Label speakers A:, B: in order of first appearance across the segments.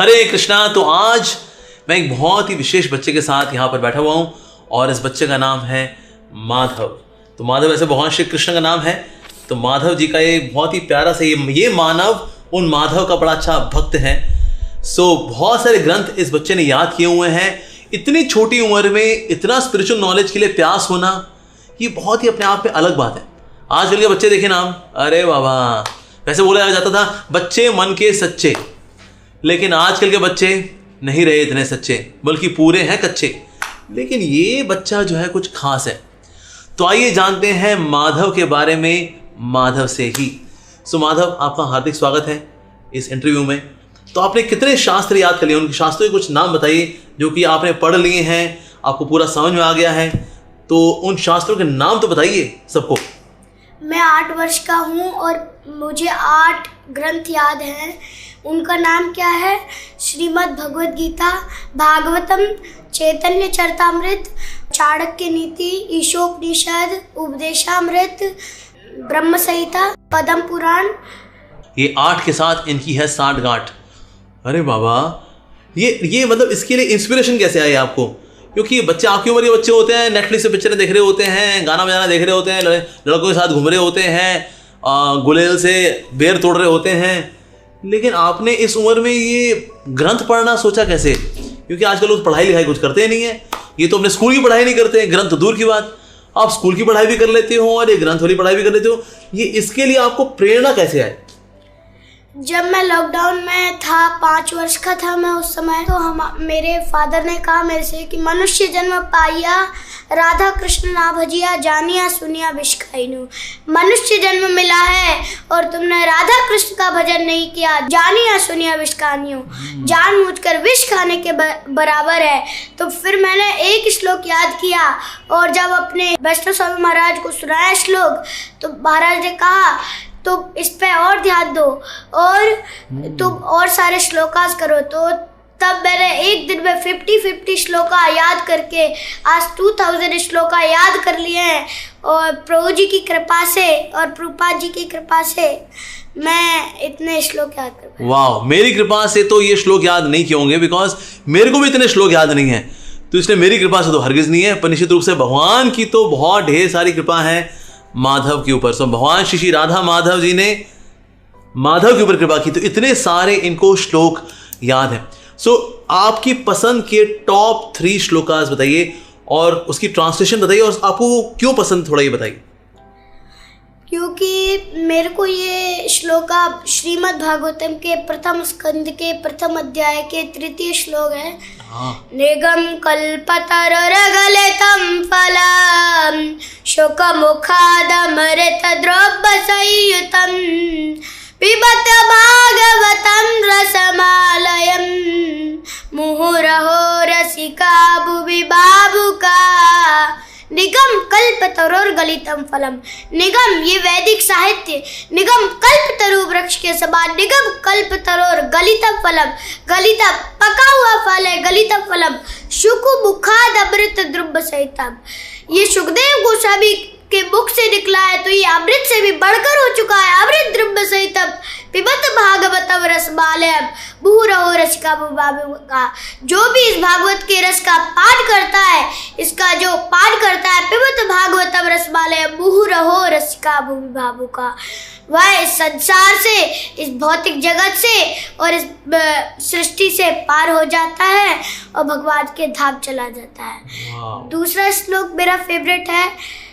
A: हरे कृष्णा। तो आज मैं एक बहुत ही विशेष बच्चे के साथ यहाँ पर बैठा हुआ हूँ और इस बच्चे का नाम है माधव। तो माधव ऐसे भगवान श्री कृष्ण का नाम है। तो माधव जी का ये बहुत ही प्यारा सा ये मानव उन माधव का बड़ा अच्छा भक्त है। बहुत सारे ग्रंथ इस बच्चे ने याद किए हुए हैं। इतनी छोटी उम्र में इतना स्पिरिचुअल नॉलेज के लिए प्यास होना, ये बहुत ही अपने आप में अलग बात है। आजकल के बच्चे देखे नाम, अरे बाबा, वैसे बोला जाता था बच्चे मन के सच्चे, लेकिन आजकल के बच्चे नहीं रहे इतने सच्चे, बल्कि पूरे हैं कच्चे। लेकिन ये बच्चा जो है कुछ खास है। तो आइए जानते हैं माधव के बारे में माधव से ही। माधव, आपका हार्दिक स्वागत है इस इंटरव्यू में। तो आपने कितने शास्त्र याद कर लिए, उनके शास्त्रों के कुछ नाम बताइए जो कि आपने पढ़ लिए हैं, आपको पूरा समझ में आ गया है। तो उन शास्त्रों के नाम तो बताइए सबको।
B: मैं 8 वर्ष का हूँ और मुझे 8 ग्रंथ याद हैं। उनका नाम क्या है? श्रीमद् भगवद गीता, भागवतम, चैतन्य चरितामृत, चाणक्य नीति, ईशोपनिषद, उपदेशामृत, ब्रह्म संहिता, पद्म पुराण।
A: ये 8 के साथ इनकी है 60 गांठ। अरे बाबा, ये मतलब इसके लिए इंस्पिरेशन कैसे आई आपको? क्योंकि बच्चे आपकी उम्र के बच्चे होते हैं, नेटफ्लिक्स से पिक्चरें देख रहे होते हैं, गाना बजाना देख रहे होते हैं, लड़कों के साथ घूम रहे होते हैं, गुलेल से बेर तोड़ रहे होते हैं। लेकिन आपने इस उम्र में ये ग्रंथ पढ़ना सोचा कैसे? क्योंकि आजकल लोग पढ़ाई लिखाई कुछ करते नहीं है। ये तो अपने स्कूल की पढ़ाई नहीं करते, ग्रंथ तो दूर की बात। आप स्कूल की पढ़ाई भी कर लेते हो और ये ग्रंथ वाली पढ़ाई भी कर लेते हो। ये इसके लिए आपको प्रेरणा कैसे आई?
B: जब मैं लॉकडाउन में था, 5 वर्ष का था मैं उस समय, तो मेरे फादर ने कहा मेरे से कि मनुष्य जन्म पाइया, राधा कृष्ण ना भजिया, जानिया सुनिया विष खाइनु। मनुष्य जन्म मिला है और तुमने राधा कृष्ण का भजन नहीं किया, जानिया सुनिया विष खानियो, जानबूझकर विष खाने के बराबर है। तो फिर मैंने एक श्लोक याद किया और जब अपने वैष्णव स्वामी महाराज को सुनाया श्लोक, तो महाराज ने कहा तो इस पे और ध्यान दो और तुम और सारे श्लोकास करो। तो तब मैंने एक दिन में 50 श्लोका याद करके आज 2000 श्लोका याद कर लिए हैं। और प्रभु जी की कृपा से और प्रभुपाद जी की कृपा से मैं इतने श्लोक याद कर पाया।
A: वाह, मेरी कृपा से तो ये श्लोक याद नहीं किए होंगे, बिकॉज मेरे को भी इतने श्लोक याद नहीं है। तो इसलिए मेरी कृपा से तो हरगिज नहीं है, पर निश्चित रूप से भगवान की तो बहुत ढेर सारी कृपा है माधव के ऊपर। भगवान श्री राधा माधव जी ने माधव के ऊपर कृपा की, तो इतने सारे इनको श्लोक याद है। आपकी पसंद के टॉप 3 श्लोकास बताइए और उसकी ट्रांसलेशन बताइए, और आपको क्यों पसंद, थोड़ा ये बताइए।
B: क्योंकि मेरे को ये श्लोका श्रीमद् भागवतम के प्रथम स्कंद के प्रथम अध्याय के 3य श्लोक है। निगम कल्पतरुर्गलितं फलं शुकमुखादमृत द्रव्यसंयुतं पिबत भागवतं रसमालयं मुहुरहो रसिका भुवि बाबुका। निगम कल्पतरुर्गलितं फलम। निगम ये वैदिक साहित्य, निगम कल्पतरु वृक्ष के समान, निगम कल्पतरुर गलितं फलम, गलिता पका हुआ फल है, गलितं फलम, शुकु मुखाद अमृत द्रव्य सहितम। ये सुखदेव गोस्वामी के मुख से निकला है, तो ये अमृत से भी बढ़कर हो चुका है, अमृत द्रव्य सहितम पिबत भागवतम रसमालयम मुहुरहो रसिका भुवि बाबुका। जो भी इस भागवत के रस का पान करता है, इसका जो पान करता है, पिबत भागवतम रसमालयम मुहुरहो रसिका भुवि बाबुका, वह इस संसार से, इस भौतिक जगत से और इस सृष्टि से पार हो जाता है और भगवान के धाम चला जाता है। दूसरा श्लोक मेरा फेवरेट है,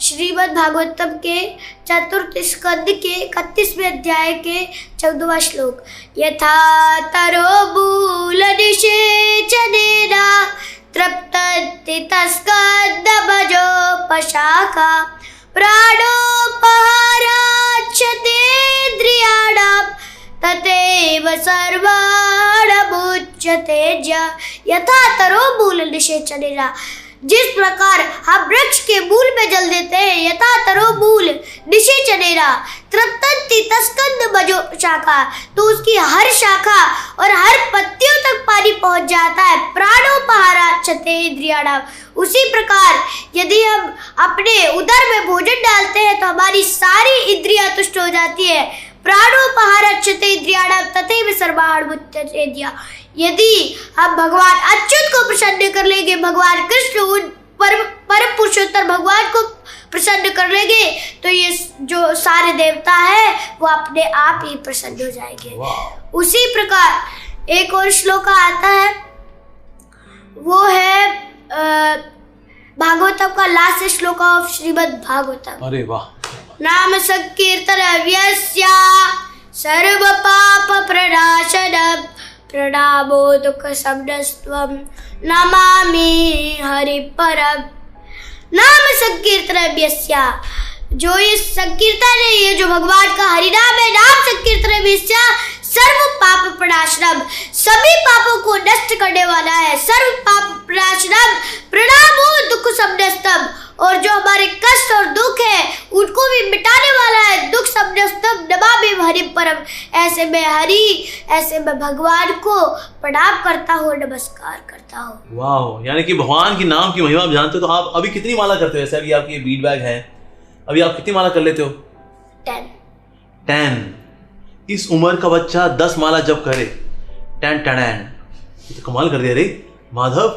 B: श्रीमद् भागवतम के 4th स्कंद के 31वें अध्याय के 14वां श्लोक। यथा तरो मूलनिषेचनेन तृप्तति तस्कन्दभजो पशाखा प्राणोपहाराच्छतेन्द्रियाणां तथैव सर्वाणमुच्यते ज। यथा तरो मूलनिषेचनेन, जिस प्रकार हम वृक्ष के मूल में जल देते हैं, यथा तरो मूल निषेचनेन तृप्तति तस्कंद भजो शाखा, तो उसकी हर शाखा और हर पत्तियों तक पानी पहुंच जाता है। प्राणोपहाराच्छते इंद्रियाणाम, उसी प्रकार यदि हम अपने उदर में भोजन डालते हैं तो हमारी सारी इंद्रियां तुष्ट हो जाती है। प्राणोपहारच्यते इंद्रियाणां तथैव सर्वाहारमुच्यते। यदि आप भगवान अच्युत को प्रसन्न कर लेंगे, भगवान कृष्ण उन परम पुरुषोत्तर भगवान को प्रसन्न कर लेंगे, तो ये जो सारे देवता है वो अपने आप ही प्रसन्न हो जाएंगे। उसी प्रकार एक और श्लोक आता है, वो है भागवतम का लास्ट श्लोक ऑफ श्रीमद् भागवतम।
A: अरे वाह।
B: नाम संकीर्तन व्यस्य सर्व पाप प्रणाशनम प्रणामो दुख शब्दस्त्वं नमामि हरि परम। नाम संकीर्तन व्यस्य, जो ये संकीर्तन है, ये जो भगवान का हरिनाम है, नाम संकीर्तन व्यस्य सर्व पाप प्रणाशनम, सभी पापों को नष्ट करने वाला है। सर्व पाप प्रणाशनम प्रणामो दुख शब्दस्तम, और जो हमारे कष्ट और दुख है उनको भी मिटाने वाला है। दुख शब्दस्तम नमामि हरि परम। ऐसे में हरि, ऐसे में भगवान को प्रणाम करता हूँ, नमस्कार करता हूँ।
A: वाह, यानी कि भगवान की नाम की महिमा आप जानते हो। तो आप अभी कितनी माला करते हो? ऐसे अभी आपकी बीट बैग है, अभी आप कितनी माला कर लेते हो? 10। इस उम्र का बच्चा 10 माला जब करे, 10 तो कमाल कर दिया रे माधव,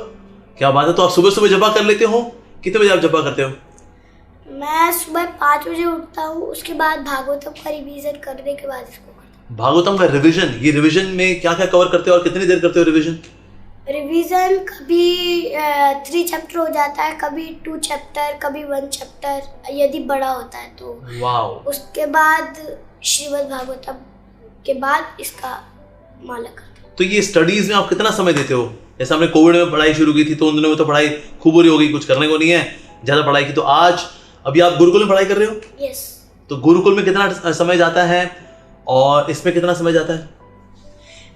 A: क्या बात है। तो आप सुबह सुबह जपा कर लेते हो? कितने बजे आप जपा करते हो?
B: मैं सुबह 5 बजे उठता हूँ, उसके बाद भागवतम का रिवीजन करने के बाद इसको करता हूँ।
A: भागवतम का रिवीजन, ये रिवीजन में क्या क्या कवर करते हो और कितनी देर करते हो रिवीजन?
B: रिवीजन कभी 3 चैप्टर हो जाता है, कभी 2 चैप्टर, कभी 1 चैप्टर, यदि बड़ा होता है तो।
A: वाह।
B: उसके बाद श्रीमद् भागवतम के बाद इसका माला करते हैं।
A: तो ये स्टडीज में आप कितना समय देते हो? जैसे हमने कोविड में पढ़ाई शुरू की थी, तो उन दिनों में तो पढ़ाई खूब बुरी हो गई, कुछ करने को नहीं है, ज्यादा पढ़ाई की। तो आज अभी आप गुरुकुल में पढ़ाई कर रहे हो?
B: यस।
A: तो गुरुकुल में कितना समय जाता है और इसमें कितना समय जाता है?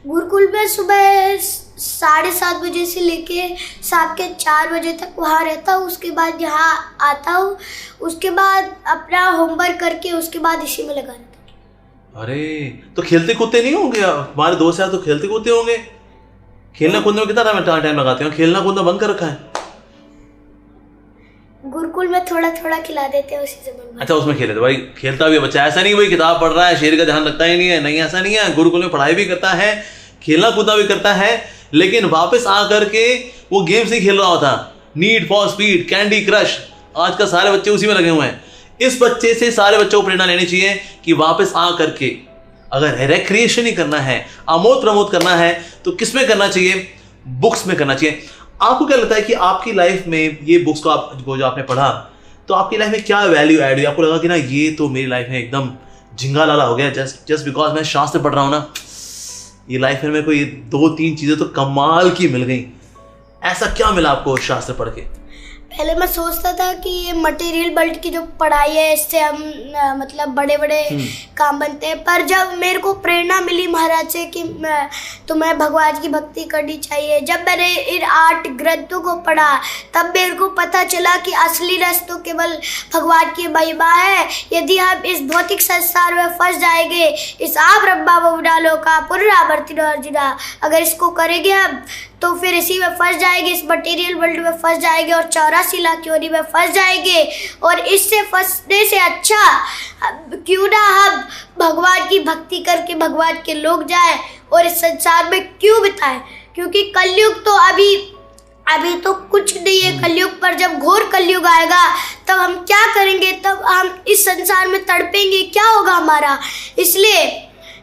B: गुरुकुल में सुबह 7:30 बजे से लेके शाम के 4 बजे तक वहाँ रहता हूँ। उसके बाद यहाँ आता हूँ, उसके बाद अपना होमवर्क करके उसके बाद इसी में लगा रहता हूँ।
A: अरे, तो खेलते कूदते नहीं होंगे? हमारे दोस्त यार तो खेलते कूदते होंगे। खेलना कूदने में कितना टाइम लगाते हो? खेलना कूदना बंद कर रखा है?
B: गुरुकुल में थोड़ा थोड़ा खिला देते हैं, उसी से बन।
A: अच्छा, उसमें खेले तो भाई खेलता भी बच्चा, ऐसा नहीं भाई किताब पढ़ रहा है, शेर का ध्यान रखता ही नहीं है। नहीं, ऐसा नहीं है। गुरुकुल में पढ़ाई भी करता है, खेलना कूदना भी करता है, लेकिन वापस आकर के वो गेम्स नहीं खेल रहा होता। Need for speed, candy crush, आज का सारे बच्चे उसी में लगे हुए हैं। इस बच्चे से सारे बच्चों को प्रेरणा लेनी चाहिए कि वापस आकर के अगर रिक्रिएशन ही करना है, आमोद प्रमोद करना है, तो किस में करना चाहिए? बुक्स में करना चाहिए। आपको क्या लगता है कि आपकी लाइफ में ये बुक्स को जो आपने पढ़ा, तो आपकी लाइफ में क्या वैल्यू ऐड हुई? आपको लगा कि ना ये तो मेरी लाइफ में एकदम झिंगा लाला हो गया, जस्ट बिकॉज मैं शास्त्र पढ़ रहा हूँ ना, ये लाइफ में मेरे को ये 2-3 चीजें तो कमाल की मिल गई। ऐसा क्या मिला आपको शास्त्र पढ़ के?
B: पहले मैं सोचता था कि ये मटेरियल वर्ल्ड की जो पढ़ाई है, इससे हम मतलब बड़े बड़े काम बनते हैं, पर जब मेरे को प्रेरणा मिली महाराज से कि तुम्हें भगवान की भक्ति करनी चाहिए, जब मैंने इन 8 ग्रंथों को पढ़ा, तब मेरे को पता चला कि असली रस तो केवल भगवान की महिमा है। यदि हम इस भौतिक संसार में फंस जाएंगे, इस आ ब्रह्मा बहुनालो का पुनरावर्तिनो अर्जुना, अगर इसको करेंगे हम तो फिर इसी में फंस जाएंगे, इस मटेरियल वर्ल्ड में फंस जाएंगे और 84 लाख योनि में फंस जाएंगे। और इससे फंसने से अच्छा क्यों ना हम भगवान की भक्ति करके भगवान के लोग जाए और इस संसार में क्यों बिताएं, क्योंकि कलयुग तो अभी तो कुछ नहीं है। कलयुग पर जब घोर कलयुग आएगा तब हम क्या करेंगे? तब हम इस संसार में तड़पेंगे, क्या होगा हमारा?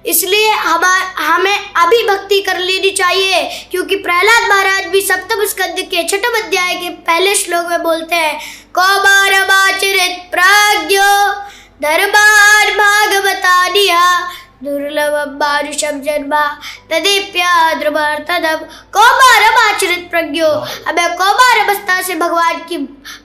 B: इसलिए हमें अभी भक्ति कर लेनी चाहिए, क्योंकि प्रहलाद महाराज भी सप्तम स्कंद के 6वें अध्याय के पहले श्लोक में बोलते हैं, कौमारमाचरित प्राज्ञो धर्मान् भागवतानिहा दुर्लभम मानुषम जन्मा तदेप्याद्रमर्थदम। कौमारम आचरित प्रज्ञो, हमें कौमार अवस्था से भगवान की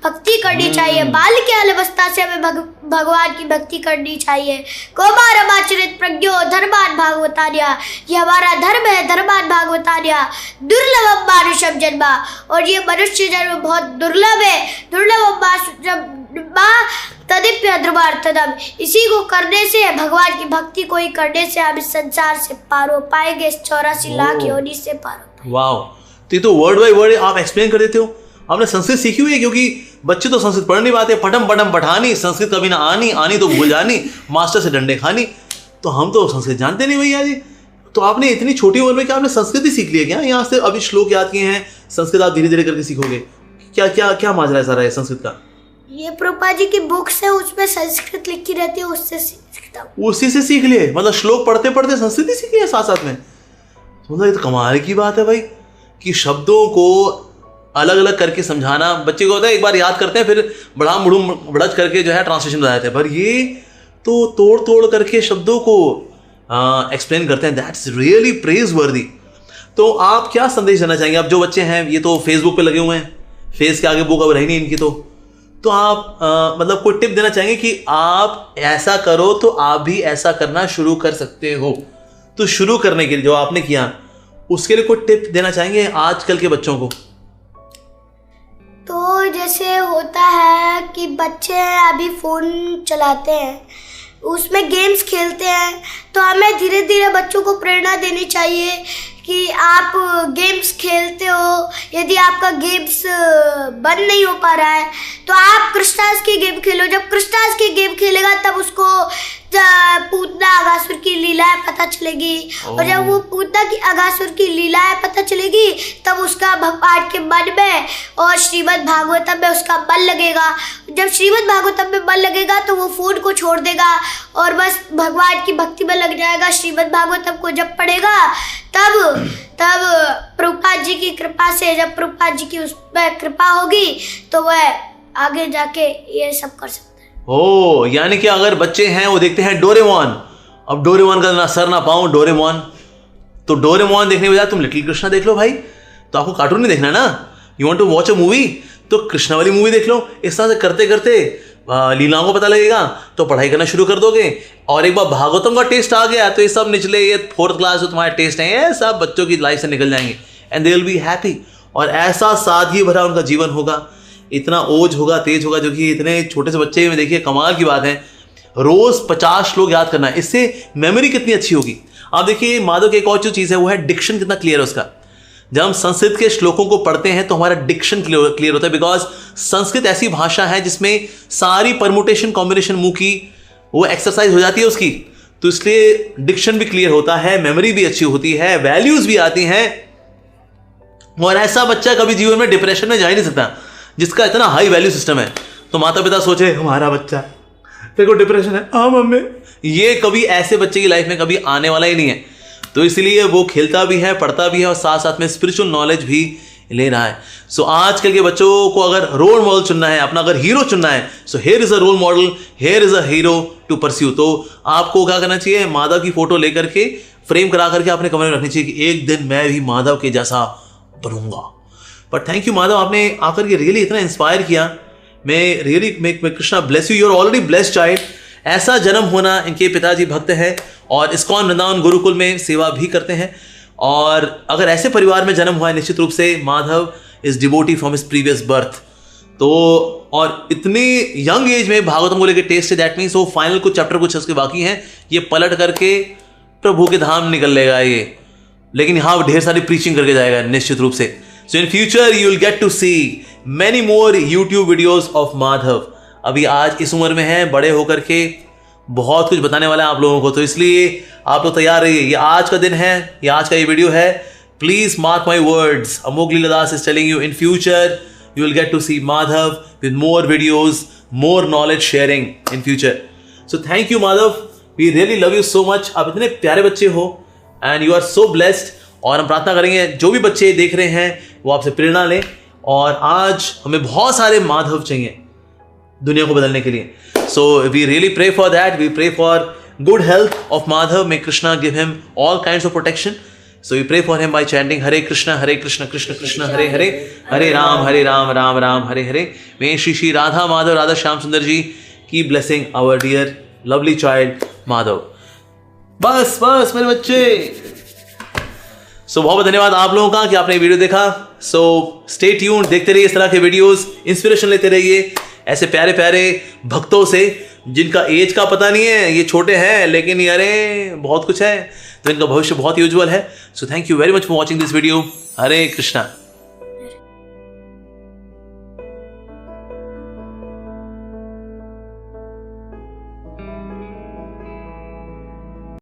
B: भक्ति करनी चाहिए, बालिकाल अवस्था से हमें भगवान की भक्ति करनी चाहिए। कौमारम आचरित प्रज्ञो धर्मान् भागवतानिहा, ये हमारा धर्म है, धर्मान् भागवतानिहा दुर्लभम मानुषम जन्मा, और ये मनुष्य जन्म बहुत दुर्लभ है। दुर्लभम तदिप्य ध्रुवार्थदम, इसी को करने से, भगवान की भक्ति को ही करने से हम इस संसार से पार हो पाएंगे, इस 84 लाख योनि से पार हो पाएंगे।
A: वाह, तो ये तो वर्ड बाय वर्ड आप एक्सप्लेन कर देते हो। आपने संस्कृत सीखी हुई है? क्योंकि बच्चे तो संस्कृत पढ़ नहीं पाते, पठम पठम पठानी, संस्कृत कभी ना आनी, आनी तो भूल जानी, मास्टर से डंडे खानी। तो हम तो संस्कृत जानते नहीं भैया जी। तो आपने इतनी छोटी उम्र में क्या आपने संस्कृत ही सीख लिया क्या? यहाँ से अभी श्लोक याद किए हैं, संस्कृत आप धीरे धीरे करके सीखोगे? क्या क्या क्या माजरा है सारा है संस्कृत का?
B: ये प्रभुपाद जी की बुक्स है, उसमें संस्कृत लिखी रहती है, उससे सीखता हूँ।
A: उसी से सीख लिए? मतलब श्लोक पढ़ते पढ़ते संस्कृत ही सीख लिया साथ साथ में? मतलब ये तो कमाल की बात है भाई, कि शब्दों को अलग अलग करके समझाना। बच्चे को होता है एक बार याद करते हैं, फिर बढ़च करके जो है ट्रांसलेशन बताते हैं, पर ये तो तोड़ तोड़ करके शब्दों को एक्सप्लेन करते हैं। दैट्स रियली प्रेज वर्दी। तो आप क्या संदेश देना चाहेंगे? अब जो बच्चे हैं ये तो फेसबुक पे लगे हुए हैं, फेस के आगे बुक अब रही नहीं इनकी, तो आप मतलब कोई टिप देना चाहेंगे कि आप ऐसा करो तो आप भी ऐसा करना शुरू कर सकते हो? तो शुरू करने के लिए जो आपने किया उसके लिए कोई टिप देना चाहेंगे आजकल के बच्चों को?
B: तो जैसे होता है कि बच्चे अभी फ़ोन चलाते हैं, उसमें गेम्स खेलते हैं, तो हमें धीरे धीरे बच्चों को प्रेरणा देनी चाहिए कि आप गेम्स खेलते हो, यदि आपका गेम्स बंद नहीं हो पा रहा है तो आप कृष्णास की गेम खेलो। जब कृष्णास की गेम खेलेगा तब उसको पूतना अगासुर की लीलाएं पता चलेगी, और जब वो पूतना की अगासुर की लीलाएं पता चलेगी तब उसका भगवान के मन में और श्रीमद् भागवतम में उसका मन लगेगा। जब श्रीमद् भागवतम में मन लगेगा तो वो फोन को छोड़ देगा और बस भगवान की भक्ति में लग जाएगा। श्रीमद् भागवतम को जब पढ़ेगा तब प्रभुपाद जी की कृपा से, जब प्रभुपाद जी की उस पर कृपा होगी तो वह आगे जाके ये सब कर सकता है।
A: ओ, यानी कि अगर बच्चे हैं वो देखते हैं डोरेमोन, अब डोरेमोन का ना सर ना पाऊं डोरेमोन, तो डोरेमोन देखने के बजाय तुम लिटिल कृष्णा देख लो भाई। तो आपको कार्टून नहीं देखना ना, you want to watch a movie तो कृष्णा वाली मूवी देख लो। इस तरह से करते करते लीलाओं को पता लगेगा तो पढ़ाई करना शुरू कर दोगे। और एक बार भागवतम का टेस्ट आ गया तो ये सब निचले ये 4th क्लास जो तुम्हारे टेस्ट हैं ये सब बच्चों की लाइफ से निकल जाएंगे, and they will be happy. और ऐसा सादगी भरा उनका जीवन होगा, इतना ओज होगा, तेज होगा, जो कि इतने छोटे से बच्चे में देखिए कमाल की बात है। रोज 50 श्लोक याद करना, इससे मेमोरी कितनी अच्छी होगी। आप देखिए माधव की एक और जो चीज़ है वो है डिक्शन कितना क्लियर है उसका। जब हम संस्कृत के श्लोकों को पढ़ते हैं तो हमारा डिक्शन क्लियर होता है, बिकॉज संस्कृत ऐसी भाषा है जिसमें सारी परमुटेशन कॉम्बिनेशन मुंह की वो एक्सरसाइज हो जाती है उसकी, तो इसलिए डिक्शन भी क्लियर होता है, मेमोरी भी अच्छी होती है, वैल्यूज भी आती हैं। और ऐसा बच्चा कभी जीवन में डिप्रेशन में जा ही नहीं सकता जिसका इतना हाई वैल्यू सिस्टम है। तो माता पिता सोचे हमारा बच्चा तेरे को डिप्रेशन है, हाँ मम्मी, ये कभी ऐसे बच्चे की लाइफ में कभी आने वाला ही नहीं है। तो इसलिए वो खेलता भी है, पढ़ता भी है और साथ साथ में स्पिरिचुअल नॉलेज भी ले रहा है। सो आजकल के बच्चों को अगर रोल मॉडल चुनना है, अपना अगर हीरो चुनना है, so here is a role model, here is a hero to pursue. तो आपको क्या करना चाहिए? माधव की फोटो लेकर के फ्रेम करा करके अपने कमरे में रखनी चाहिए कि एक दिन मैं भी माधव के जैसा बनूंगा। बट थैंक यू माधव, आपने आकर के रियली इतना इंस्पायर किया। मैं really make Krishna bless you, you are already blessed child. ऐसा जन्म होना, इनके पिताजी भक्त हैं और इस्कॉन वृंदावन गुरुकुल में सेवा भी करते हैं। और अगर ऐसे परिवार में जन्म हुआ है, निश्चित रूप से Madhav is devotee from his previous birth. तो और इतनी यंग एज में भागवतम को लेकर टेस्ट है, दैट मीन्स वो फाइनल कुछ चैप्टर कुछ उसके बाकी हैं, ये पलट करके प्रभु के धाम निकल लेगा ये। लेकिन यहाँ ढेर सारी प्रीचिंग करके जाएगा निश्चित रूप से। So in future you will get to see many more YouTube videos of Madhav. अभी आज इस उम्र में है, बड़े होकर के बहुत कुछ बताने वाला है आप लोगों को, तो इसलिए आप लोग तैयार रहिए। ये आज का दिन है, ये आज का ये वीडियो है। Please mark my words, Amogh Lila Das is telling you in future you will get to see Madhav with more videos, more knowledge sharing in future. So thank you Madhav, we really love you so much. आप इतने प्यारे बच्चे हो and you are so blessed। और हम प्रार्थना करेंगे जो भी बच्चे देख रहे हैं वो आपसे प्रेरणा लें। और आज हमें बहुत सारे माधव चाहिए दुनिया को बदलने के लिए। So we really pray for that. We pray for good health of Madhav. May Krishna give him all kinds of protection. So we pray for him by chanting Hare Krishna, Krishna Krishna, Hare Hare, Hare Ram, Ram Ram, Hare Hare. May Shri Radha Madhav, Radha Shyam Sundar ji keep blessing our dear lovely child Madhav. बस मेरे बच्चे। So बहुत धन्यवाद आप लोगों का कि आपने वीडियो देखा। So stay tuned, देखते रहिए इस तरह के वीडियोस, इंस्पिरेशन लेते रहिए ऐसे प्यारे प्यारे भक्तों से जिनका एज का पता नहीं है, ये छोटे हैं लेकिन अरे बहुत कुछ है, तो इनका भविष्य बहुत ही उज्जवल है। So thank you very much for watching this video. Hare Krishna.